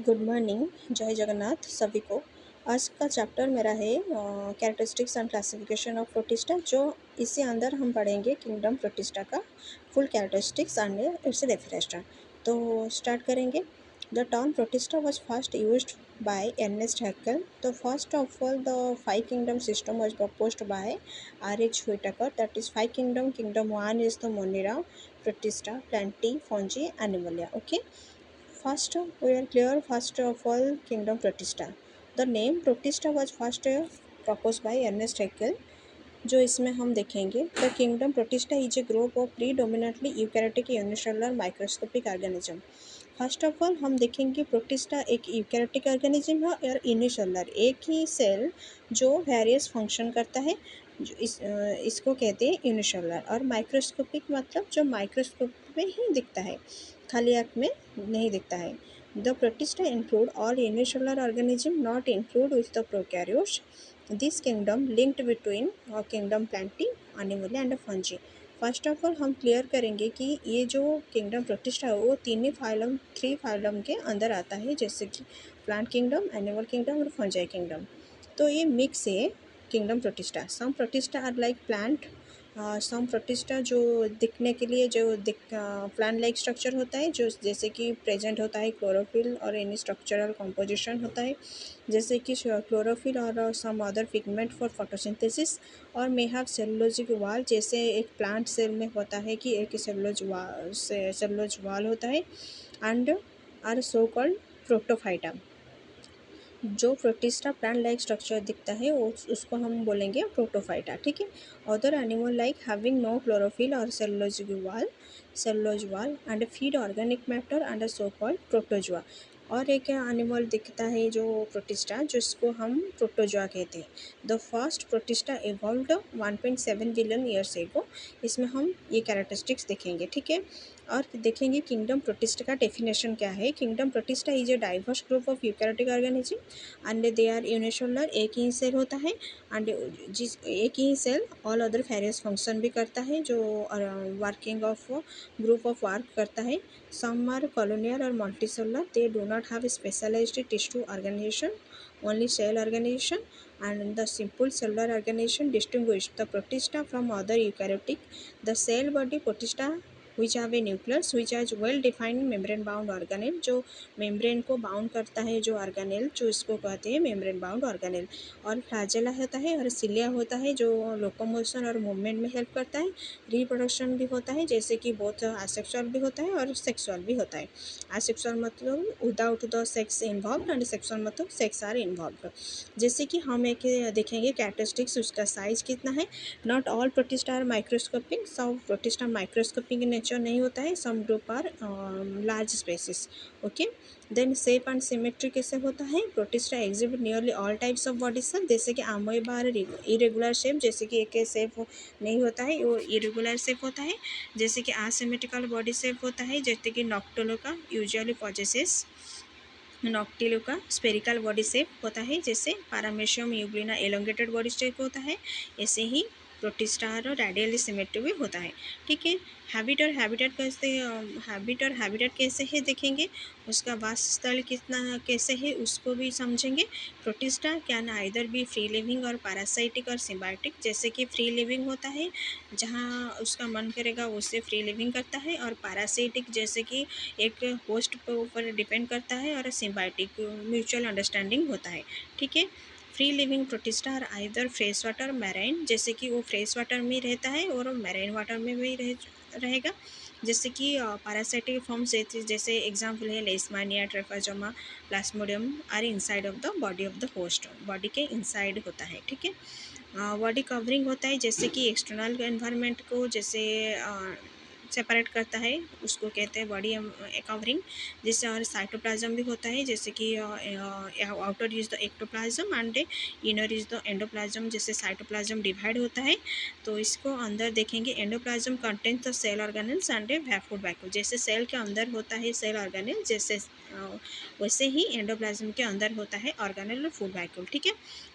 Good morning, जय जगन्नाथ सभी को। आज का चैप्टर मेरा है characteristics and classification of protista. जो इसके अंदर हम पढ़ेंगे किंगडम प्रोटिस्टा का full characteristics and its definition. तो स्टार्ट करेंगे। The term protista was first used by Ernst Haeckel. तो first of all the five kingdom system was proposed by R.H. Whitaker. That is five kingdom. Kingdom one is the Monera, Protista, Plantae, Fungi, Animalia. Okay. First, we are clear. First of all, Kingdom Protista. The name Protista was first proposed by Ernest Haeckel. जो इसमें हम देखेंगे the kingdom protista is A group of predominantly eukaryotic unicellular microscopic organism. First of all हम देखेंगे protista एक eukaryotic organism है और unicellular एक ही सेल जो वेरियस फंक्शन करता है। इसको कहते हैं यूनिसेलुलर। और माइक्रोस्कोपिक मतलब जो माइक्रोस्कोप में ही दिखता है, खाली आँख में नहीं दिखता है। The protista include all unicellular organism not include with the prokaryotes. This kingdom linked between kingdom Plantae, Animalia and fungi. First of all हम क्लियर करेंगे कि ये जो किंगडम प्रोटिस्टा है वो तीन फाइलम थ्री फाइलम के अंदर आता है, जैसे कि प्लांट किंगडम, एनिमल किंगडम और फंजाई किंगडम। तो ये मिक्स है kingdom protista. Some protista are like plant. Some protista जो दिखने के लिए जो प्लांट लाइक स्ट्रक्चर होता है, जो जैसे कि प्रेजेंट होता है क्लोरोफिल और एनी स्ट्रक्चरल कॉम्पोजिशन होता है, जैसे कि क्लोरोफिल और some other pigment for photosynthesis. और मे हैव सेलुलोजिक वाल, जैसे एक प्लांट सेल में होता है कि एक सेलुलोज वाल होता है। And are so called protophyta. जो प्रोटिस्टा प्लांट लाइक स्ट्रक्चर दिखता है वो उसको हम बोलेंगे प्रोटोफाइटा। ठीक है। Other animal like having no chlorophyll और cellulose wall and feed organic matter and so called protozoa. और एक एनिमल दिखता है जो प्रोटिस्टा, जिसको हम प्रोटोजोआ कहते हैं। The first protista evolved 1.7 billion years ago. इसमें हम ये कैरेक्टरिस्टिक्स देखेंगे। ठीक है। और देखेंगे किंगडम प्रोटिस्टा का डेफिनेशन क्या है। Kingdom protista is a diverse group of eukaryotic organism and they are unicellular. एक ही सेल होता है एंड जिस एक ही cell all other various function भी करता है, जो working of group of work करता है। सम आर कॉलोनियल और multicellular. They do not have specialised tissue organisation, only cell organization, and the simple cellular organization distinguish the protista from other eukaryotic. The cell body protista which have a nucleus which has well defined membrane bound organelle, जो membrane को bound करता है, जो organelle, जो इसको कहते हैं membrane bound organelle. और फ्लैजेला होता है और सिलिया होता है, जो लोकोमोशन और मूवमेंट में हेल्प करता है। रिप्रोडक्शन भी होता है, जैसे कि बोथ एसेक्सुअल भी होता है और सेक्सुअल भी होता है। एसेक्सुअल मतलब without the sex involve and sexual मतलब सेक्स आर इन्वॉल्व। जैसे कि हम एक देखेंगे कैरेक्टरिस्टिक्स, उसका साइज कितना है। Not all protista are microscopic. सब प्रोटिस्टा माइक्रोस्कोपिक नेचर नहीं होता है। Some group are large species. Okay. Then shape and symmetry कैसे होता है। Protista exhibit nearly all types of body shape, जैसे कि अमोएबा इरेगुलर शेप, जैसे कि एक शेप नहीं होता है, वो इरेगुलर शेप होता है। जैसे कि असिमेट्रिकल बॉडी शेप होता है, जैसे कि noctiluca usually possesses noctiluca spherical body shape होता है, जैसे paramecium euglena elongated body shape होता है। ऐसे ही प्रोटिस्टा और रेडियल सिमेट्री भी होता है। ठीक है। हैबिट और हैबिटेट कैसे है देखेंगे। उसका वासस्थल कितना कैसे है उसको भी समझेंगे। प्रोटिस्टा कैन आइदर भी फ्री लिविंग और पैरासाइटिक और सिम्बायोटिक। जैसे कि फ्री लिविंग होता है, जहाँ उसका मन करेगा उससे फ्री लिविंग करता है, और पैरासाइटिक जैसे कि एक होस्ट के ऊपर डिपेंड करता है, और सिम्बायोटिक म्यूचुअल अंडरस्टैंडिंग होता है। ठीक है। Free living protista are either fresh water marine, जैसे कि वो फ्रेश वाटर में रहता है और मैराइन वाटर में भी रहेगा। जैसे कि पैरासाइटिक फॉर्म्स, जैसे एग्जाम्पल है leishmania, trypanosoma, plasmodium are inside of the body of the host. Body के इनसाइड होता है। ठीक है। बॉडी कवरिंग होता है, जैसे कि एक्सटर्नल एनवायरनमेंट को जैसे सेपरेट करता है, उसको कहते हैं बॉडी कवरिंग। जैसे और साइटोप्लाज्म भी होता है, जैसे कि outer is the ectoplasm and inner is the endoplasm. जैसे साइटोप्लाज्म डिवाइड होता है, तो इसको अंदर देखेंगे। Endoplasm contains the cell organelles and food vacuole. जैसे सेल के अंदर होता है सेल ऑर्गेनेल, जैसे वैसे ही एंडोप्लाज्म के अंदर होता है ऑर्गेनेल और फूड वैक्यूल। ठीक है।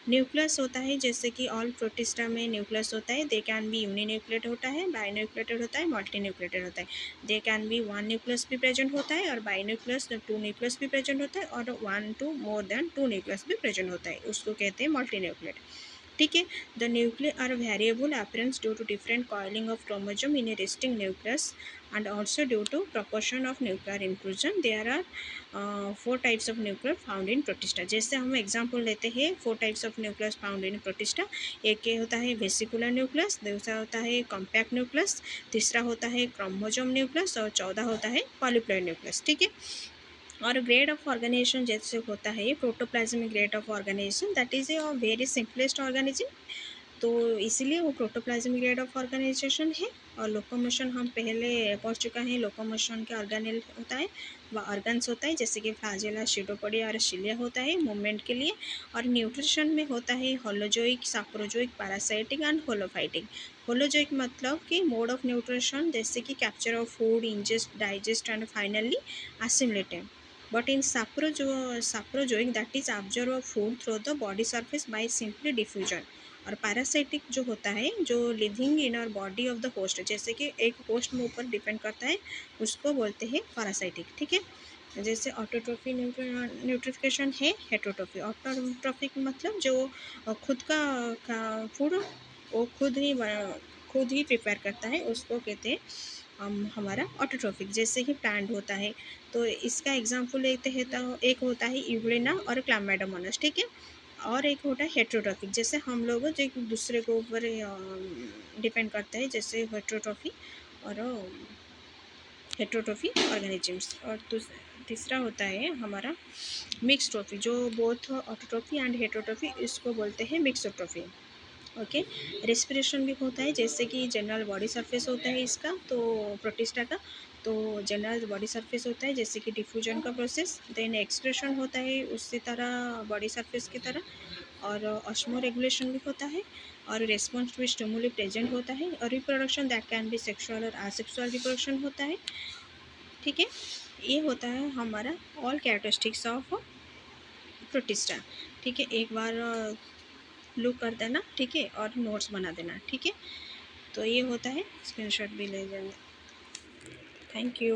न्यूक्लियस होता है, जैसे कि ऑल प्रोटिस्टा में न्यूक्लियस होता है। दे कैन बी यूनिन्यूक्लिएट होता है, बाइन्यूक्लिएटेड होता है, मल्टीन्यूक्लिएटेड आइसोलेटेड होता है। दे कैन बी 1 न्यूक्लियस भी प्रेजेंट होता है और बाई न्यूक्लियस 2 न्यूक्लियस भी प्रेजेंट होता है और 1 to more than 2 न्यूक्लियस भी प्रेजेंट होता है, उसको कहते हैं मल्टी न्यूक्लियड। ठीक है। The nuclear are variable appearance due to different coiling of chromosome in a resting nucleus and also due to proportion of nuclear inclusion. There are 4 types of nuclear found in protista. जैसे हम example लेते हैं 4 types of nucleus found in protista। एक ये होता है vesicular nucleus, दूसरा होता है कॉम्पैक्ट न्यूक्लियस, तीसरा होता है क्रोमोसोम न्यूक्लियस और चौथा होता है पॉलीप्लॉइड न्यूक्लियस। ठीक है। और ग्रेड ऑफ ऑर्गेनाइजेशन जैसे होता है protoplasmic grade of organisation, that is a very simplest organism, तो इसीलिए वो प्रोटोप्लाज्मिक ग्रेड ऑफ ऑर्गेनाइजेशन है। और लोकोमोशन हम पहले पढ़ चुका है, लोकोमोशन के ऑर्गेनल होता है व ऑर्गन्स होता है जैसे कि फ्लैजेला, सीटोपोडिया और सिलिया होता है मूवमेंट के लिए। और न्यूट्रिशन में होता है holozoic, saprozoic, parasitic and holophytic. Holozoic मतलब कि मोड ऑफ न्यूट्रिशन जैसे कि capture of food, ingest, digest and finally assimilated. But in saprozoic that is absorb of food through the body surface by simply diffusion। और parasitic जो होता है जो living in our body of the host, जैसे कि एक host में ऊपर डिपेंड करता है, उसको बोलते हैं पैरासाइटिक। ठीक है। जैसे ऑटोट्रॉफी न्यूट्रिफिकेशन है हेटरोट्रॉफी। ऑटोट्रॉफिक मतलब जो खुद का फूड वो खुद ही प्रिपेयर करता है, उसको कहते हैं हमारा ऑटोट्रॉफिक। जैसे कि प्लांट होता है, तो इसका एग्जाम्पल लेते हैं तो एक होता है यूग्लिना और क्लामेडोमोनास। ठीक है। और एक होता है हेट्रोट्रॉफिक, जैसे हम लोग जो एक दूसरे के ऊपर डिपेंड करते हैं, जैसे हेट्रोट्रॉफी और हेट्रोट्रॉफी ऑर्गेनिजम्स। और तीसरा होता है हमारा मिक्स ट्रॉफी, जो बोथ ऑटोट्रॉफी एंड हेट्रोट्रॉफी, इसको बोलते हैं मिक्सोट्रॉफी। ओके। रेस्पिरेशन भी होता है, जैसे कि जनरल बॉडी सरफेस होता है इसका, तो प्रोटिस्टा का तो जनरल बॉडी सरफेस होता है जैसे कि डिफ्यूजन का प्रोसेस, देन एक्सक्रेशन होता है उसी तरह बॉडी सरफेस की तरह, और ऑस्मो रेगुलेशन भी होता है, और रेस्पॉन्स टू स्टिमुली प्रेजेंट होता है, और reproduction that can be sexual और असेक्सुअल रिप्रोडक्शन होता है। ठीक है। ये होता है हमारा ऑल कैरेक्टरिस्टिक्स ऑफ प्रोटिस्टा। ठीक है। एक बार लुक कर देना, ठीक है, और नोट्स बना देना। ठीक है। तो ये होता है, स्क्रीनशॉट भी ले जाना। Thank you.